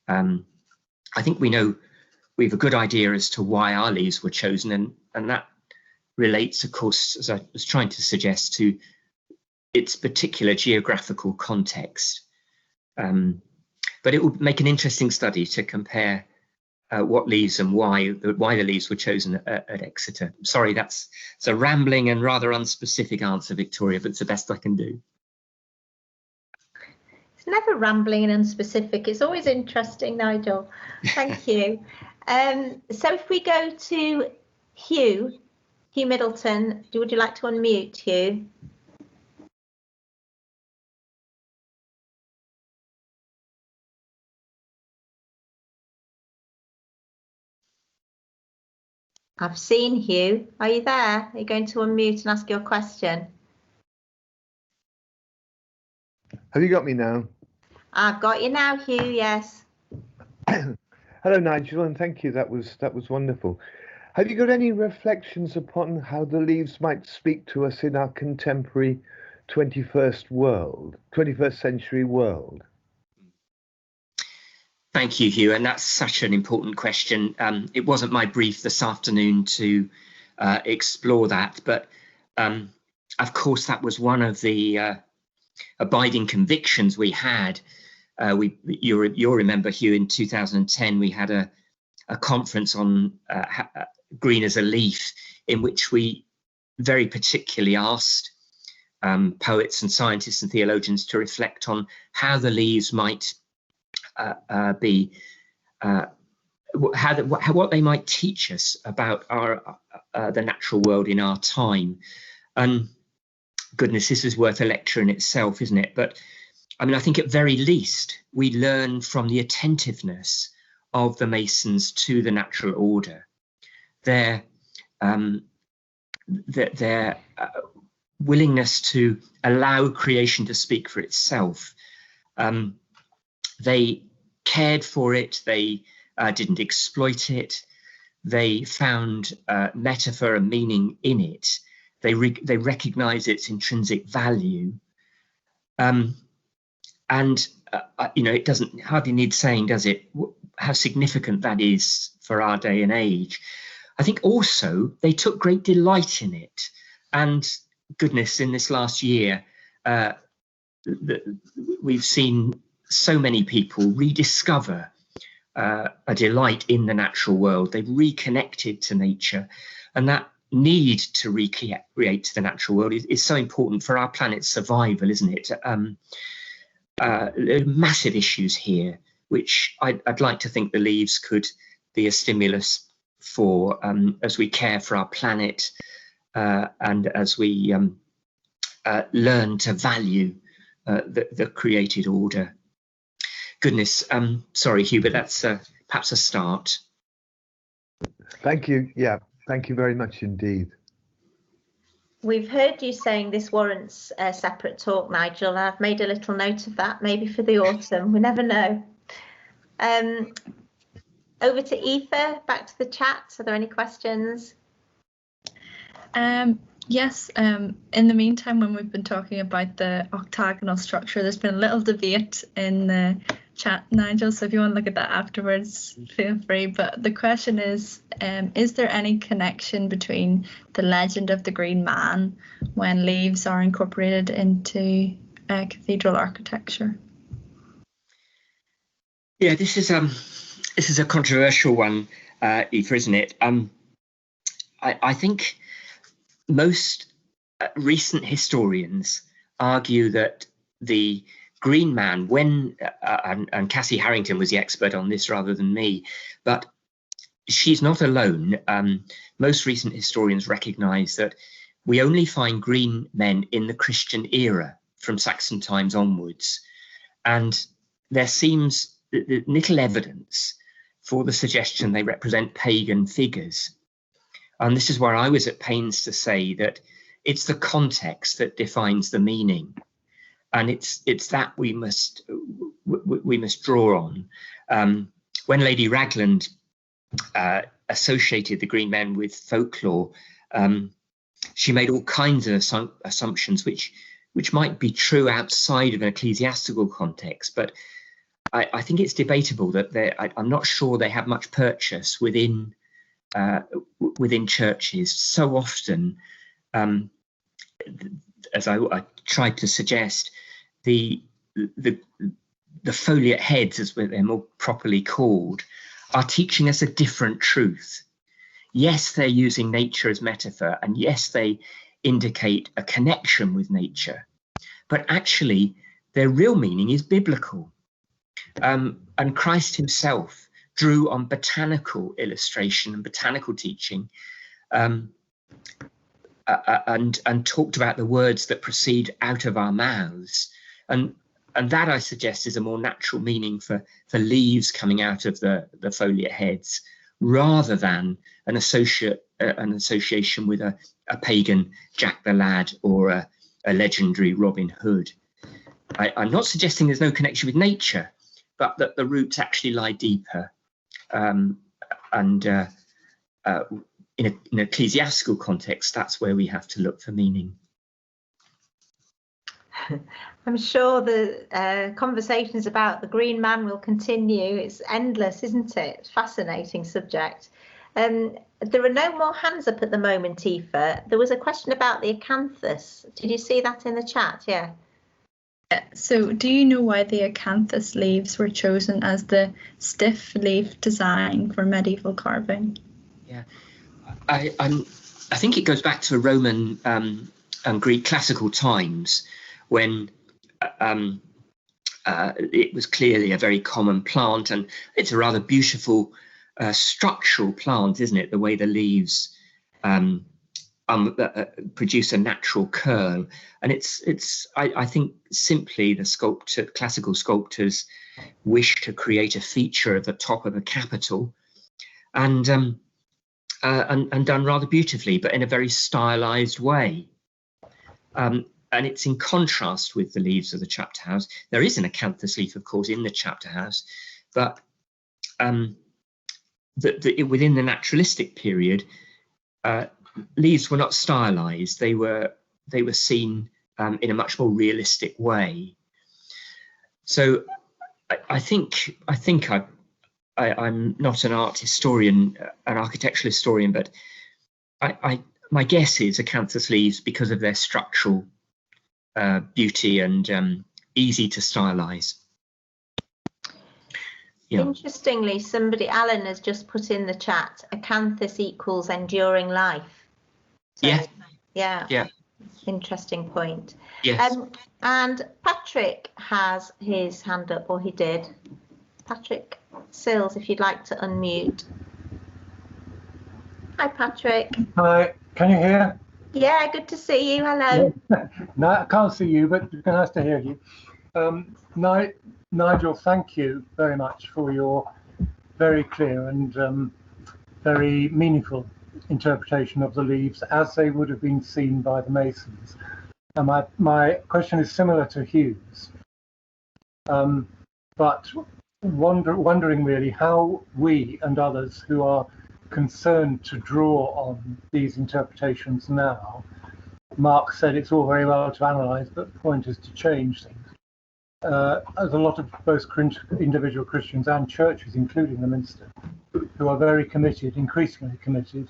Speaker 2: I think we have a good idea as to why our leaves were chosen, and that relates, of course, as I was trying to suggest, to its particular geographical context. But it will make an interesting study to compare what leaves and why the leaves were chosen at Exeter. Sorry, it's a rambling and rather unspecific answer, Victoria, but it's the best I can do.
Speaker 1: It's never rambling and unspecific. It's always interesting, Nigel. Thank you. So if we go to Hugh Middleton, would you like to unmute, Hugh? I've seen Hugh. Are you there? Are you going to unmute and ask your question?
Speaker 5: Have you got me now?
Speaker 1: I've got you now, Hugh, yes.
Speaker 5: Hello, Nigel, and thank you. That was wonderful. Have you got any reflections upon how the leaves might speak to us in our contemporary 21st century world?
Speaker 2: Thank you, Hugh, and that's such an important question. It wasn't my brief this afternoon to explore that, but of course that was one of the abiding convictions we had. You'll remember, Hugh, in 2010 we had a conference on green as a leaf, in which we very particularly asked poets and scientists and theologians to reflect on how the leaves might be, what they might teach us about the natural world in our time. And goodness, this is worth a lecture in itself, isn't it? But I mean, I think at very least we learn from the attentiveness of the Masons to the natural order, their willingness to allow creation to speak for itself. They cared for it, they didn't exploit it, they found metaphor and meaning in it, they recognize its intrinsic value. You know, it doesn't hardly need saying, does it, how significant that is for our day and age. I think also they took great delight in it. And goodness, in this last year, we've seen so many people rediscover a delight in the natural world. They've reconnected to nature, and that need to recreate the natural world is so important for our planet's survival, isn't it? Massive issues here, which I'd like to think the leaves could be a stimulus for as we care for our planet and as we learn to value the created order. Goodness, sorry, Hugh, but that's perhaps a start.
Speaker 5: Thank you. Yeah, thank you very much indeed.
Speaker 1: We've heard you saying this warrants a separate talk, Nigel, and I've made a little note of that, maybe for the autumn. We never know. Over to Aoife, back to the chat. Are there any questions?
Speaker 3: Yes, in the meantime, when we've been talking about the octagonal structure, there's been a little debate in the chat, Nigel, so if you want to look at that afterwards, feel free. But the question is there any connection between the legend of the Green Man when leaves are incorporated into cathedral architecture?
Speaker 2: Yeah, this is a controversial one, Aoife, isn't it? I think most recent historians argue that the Green Man, when and Cassie Harrington was the expert on this rather than me, but she's not alone. Most recent historians recognise that we only find green men in the Christian era from Saxon times onwards, and there seems little evidence for the suggestion they represent pagan figures. And this is where I was at pains to say that it's the context that defines the meaning, and it's that we must draw on. When Lady Ragland associated the green men with folklore, she made all kinds of assumptions which might be true outside of an ecclesiastical context, but I think it's debatable that I'm not sure they have much purchase within churches. So often, as I tried to suggest, the foliate heads, as they're more properly called, are teaching us a different truth. Yes, they're using nature as metaphor, and yes, they indicate a connection with nature, but actually their real meaning is biblical. And Christ himself drew on botanical illustration and botanical teaching, and talked about the words that proceed out of our mouths, and that, I suggest, is a more natural meaning for leaves coming out of the foliate heads, rather than an association with a pagan Jack the Lad or a legendary Robin Hood. I'm not suggesting there's no connection with nature, but that the roots actually lie deeper. In an ecclesiastical context, that's where we have to look for meaning.
Speaker 1: I'm sure the conversations about the Green Man will continue. It's endless, isn't it? Fascinating subject. There are no more hands up at the moment, Aoife. There was a question about the Acanthus. Did you see that in the chat? Yeah.
Speaker 3: So do you know why the Acanthus leaves were chosen as the stiff leaf design for medieval carving?
Speaker 2: Yeah, I think it goes back to Roman and Greek classical times when it was clearly a very common plant, and it's a rather beautiful structural plant, isn't it? The way the leaves produce a natural curl, and I think simply the classical sculptors wish to create a feature at the top of a capital, and done rather beautifully, but in a very stylized way. And it's in contrast with the leaves of the chapter house. There is an acanthus leaf, of course, in the chapter house, but within the naturalistic period, leaves were not stylized. They were seen in a much more realistic way. So I think I'm not an art historian, an architectural historian, but my guess is acanthus leaves because of their structural beauty and easy to stylize. Yeah.
Speaker 1: Interestingly, Alan has just put in the chat, acanthus equals enduring life. So, yeah. Interesting point.
Speaker 2: Yes.
Speaker 1: And Patrick has his hand up, or he did. Patrick Sills, if you'd like to unmute. Hi, Patrick.
Speaker 6: Hi, can you hear?
Speaker 1: Yeah, good to see you. Hello.
Speaker 6: No, I can't see you, but it's nice to hear you. Nigel, thank you very much for your very clear and very meaningful interpretation of the leaves as they would have been seen by the Masons. And my question is similar to Hugh's, but wondering really how we and others who are concerned to draw on these interpretations now. Mark said it's all very well to analyze, but the point is to change things. There's a lot of both individual Christians and churches, including the Minster, who are very committed, increasingly committed,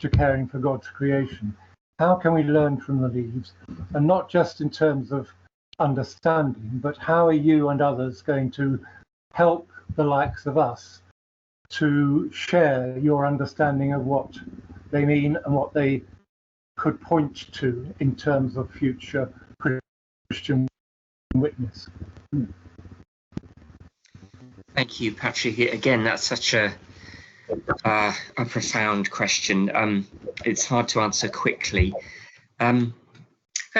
Speaker 6: to caring for God's creation. How can we learn from the leaves, and not just in terms of understanding, but how are you and others going to help the likes of us to share your understanding of what they mean and what they could point to in terms of future Christian witness?
Speaker 2: Thank you, Patrick. Again, that's such a profound question. It's hard to answer quickly. I'd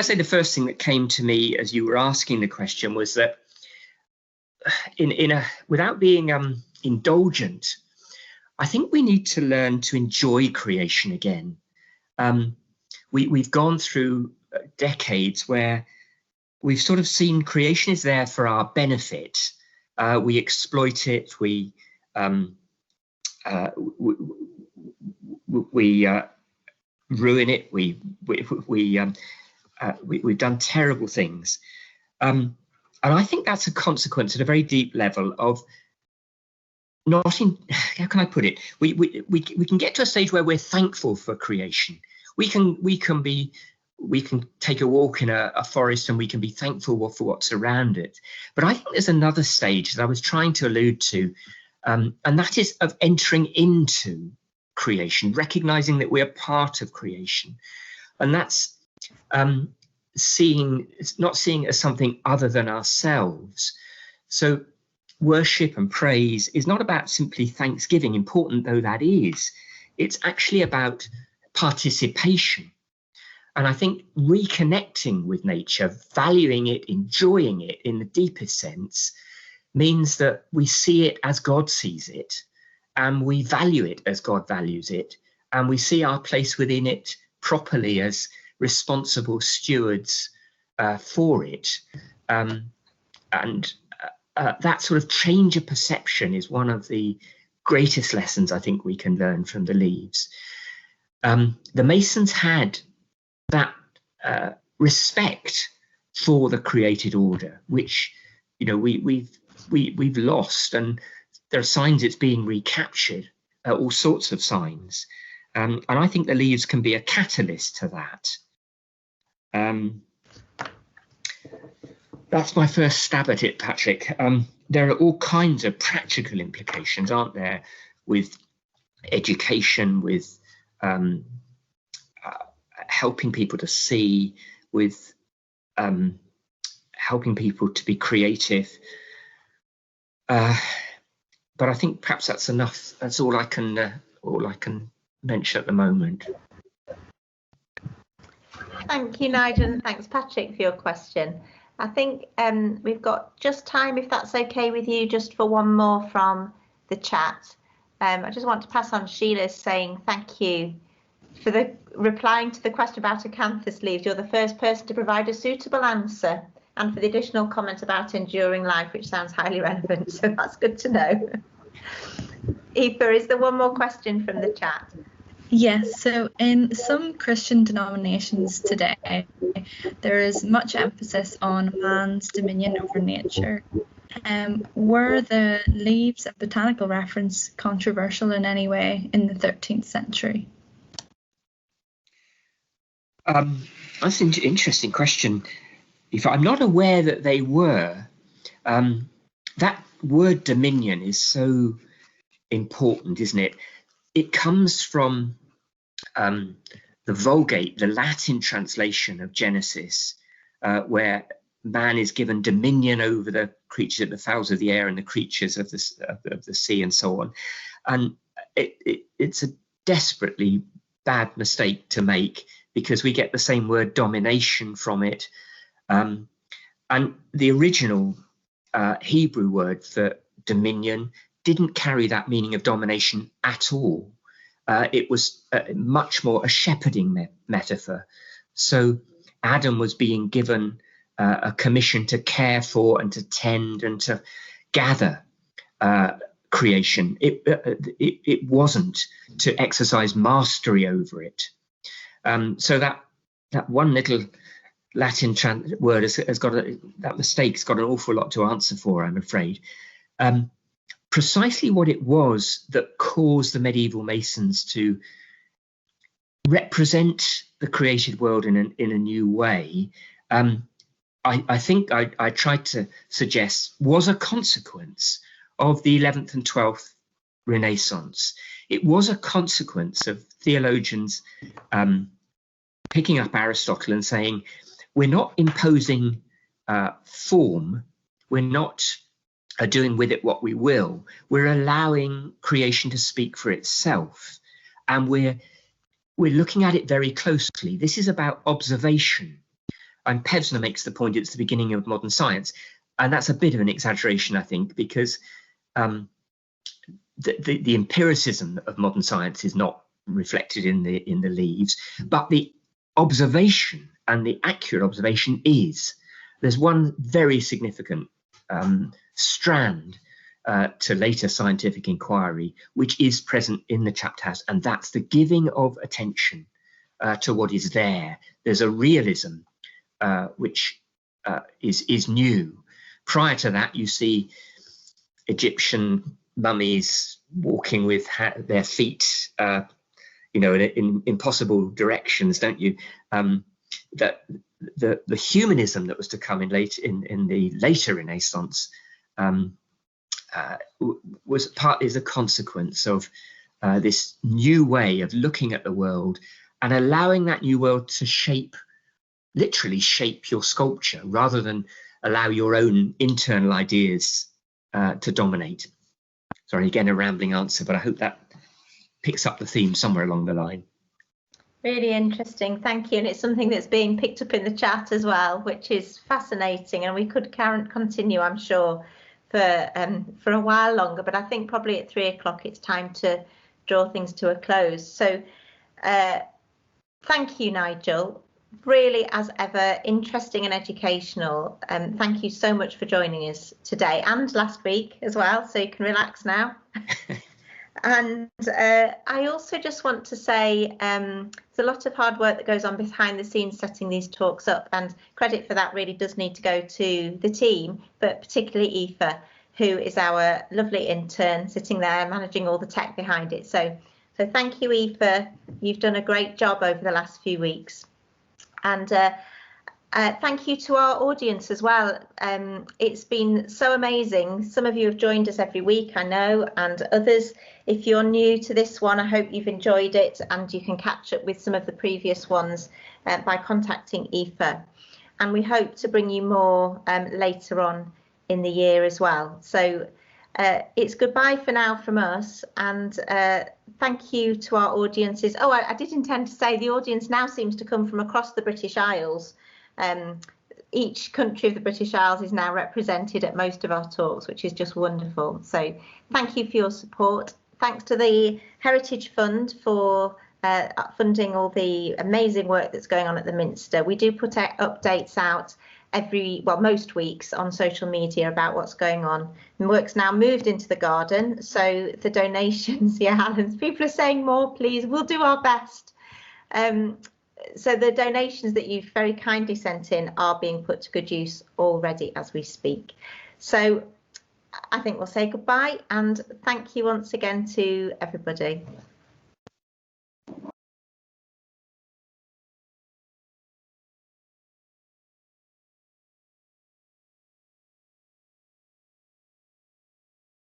Speaker 2: say the first thing that came to me as you were asking the question was that without being indulgent, I think we need to learn to enjoy creation again. We've gone through decades where we've sort of seen creation is there for our benefit. We exploit it. We ruin it. We've done terrible things, and I think that's a consequence at a very deep level of not in. How can I put it? We can get to a stage where we're thankful for creation. We can take a walk in a forest and we can be thankful for what's around it. But I think there's another stage that I was trying to allude to, and that is of entering into creation, recognizing that we are part of creation. And that's not seeing it as something other than ourselves. So worship and praise is not about simply thanksgiving, important though that is. It's actually about participation. And I think reconnecting with nature, valuing it, enjoying it in the deepest sense, means that we see it as God sees it, and we value it as God values it, and we see our place within it properly as responsible stewards for it. That sort of change of perception is one of the greatest lessons I think we can learn from the leaves. The Masons had that respect for the created order, which we've lost, and there are signs it's being recaptured, all sorts of signs, and I think the leaves can be a catalyst to that. That's my first stab at it, Patrick. There are all kinds of practical implications, aren't there, with education, with helping people to see, with helping people to be creative. But I think perhaps that's enough. That's all I can mention at the moment.
Speaker 1: Thank you, Nigel, and thanks, Patrick, for your question. I think we've got just time, if that's okay with you, just for one more from the chat. I just want to pass on Sheila's saying thank you for replying to the question about Acanthus leaves. You're the first person to provide a suitable answer, and for the additional comment about enduring life, which sounds highly relevant. So that's good to know. Aoife, is there one more question from the chat?
Speaker 3: Yes, so in some Christian denominations today, there is much emphasis on man's dominion over nature. Were the leaves and botanical reference controversial in any way in the 13th century?
Speaker 2: That's an interesting question. If I'm not aware that they were, that word dominion is so important, isn't it? It comes from the Vulgate, the Latin translation of Genesis, where man is given dominion over the creatures, the fowls of the air and the creatures of the sea and so on. And it's a desperately bad mistake to make, because we get the same word domination from it. And the original Hebrew word for dominion didn't carry that meaning of domination at all. It was much more a shepherding metaphor. So Adam was being given a commission to care for and to tend and to gather creation. It wasn't to exercise mastery over it. So that one little Latin word has got that mistake's got an awful lot to answer for, I'm afraid. Precisely what it was that caused the medieval Masons to represent the created world in a new way, I think I tried to suggest, was a consequence of the 11th and 12th Renaissance. It was a consequence of theologians picking up Aristotle and saying, we're not imposing form, we're not doing with it what we will, we're allowing creation to speak for itself, and we're looking at it very closely. This is about observation. And Pevsner makes the point it's the beginning of modern science, and that's a bit of an exaggeration, I think, because the empiricism of modern science is not reflected in the leaves, but the observation and the accurate observation is. There's one very significant strand to later scientific inquiry, which is present in the chapter house, and that's the giving of attention to what is there. There's a realism which is new. Prior to that, you see Egyptian mummies walking with their feet, in impossible directions, don't you? That the humanism that was to come in the later Renaissance is a consequence of this new way of looking at the world and allowing that new world to literally shape your sculpture, rather than allow your own internal ideas to dominate. Sorry, again, a rambling answer, but I hope that picks up the theme somewhere along the line.
Speaker 1: Really interesting, thank you. And it's something that's being picked up in the chat as well, which is fascinating, and we could continue, I'm sure, for a while longer, but I think probably at 3 o'clock it's time to draw things to a close. So thank you, Nigel. Really, as ever, interesting and educational. Thank you so much for joining us today and last week as well, so you can relax now. And I also just want to say there's a lot of hard work that goes on behind the scenes setting these talks up, and credit for that really does need to go to the team, but particularly Aoife, who is our lovely intern sitting there managing all the tech behind it. So thank you, Aoife. You've done a great job over the last few weeks. And Thank you to our audience as well. It's been so amazing. Some of you have joined us every week, I know, and others, if you're new to this one, I hope you've enjoyed it, and you can catch up with some of the previous ones by contacting Aoife. And we hope to bring you more later on in the year as well. So it's goodbye for now from us, and thank you to our audiences. Oh, I did intend to say the audience now seems to come from across the British Isles. Each country of the British Isles is now represented at most of our talks, which is just wonderful. So thank you for your support. Thanks to the Heritage Fund for funding all the amazing work that's going on at the Minster. We do put updates out most weeks on social media about what's going on. And work's now moved into the garden, so the donations, yeah, Alan, people are saying more, please, we'll do our best. So the donations that you've very kindly sent in are being put to good use already as we speak. So I think we'll say goodbye, and thank you once again to everybody.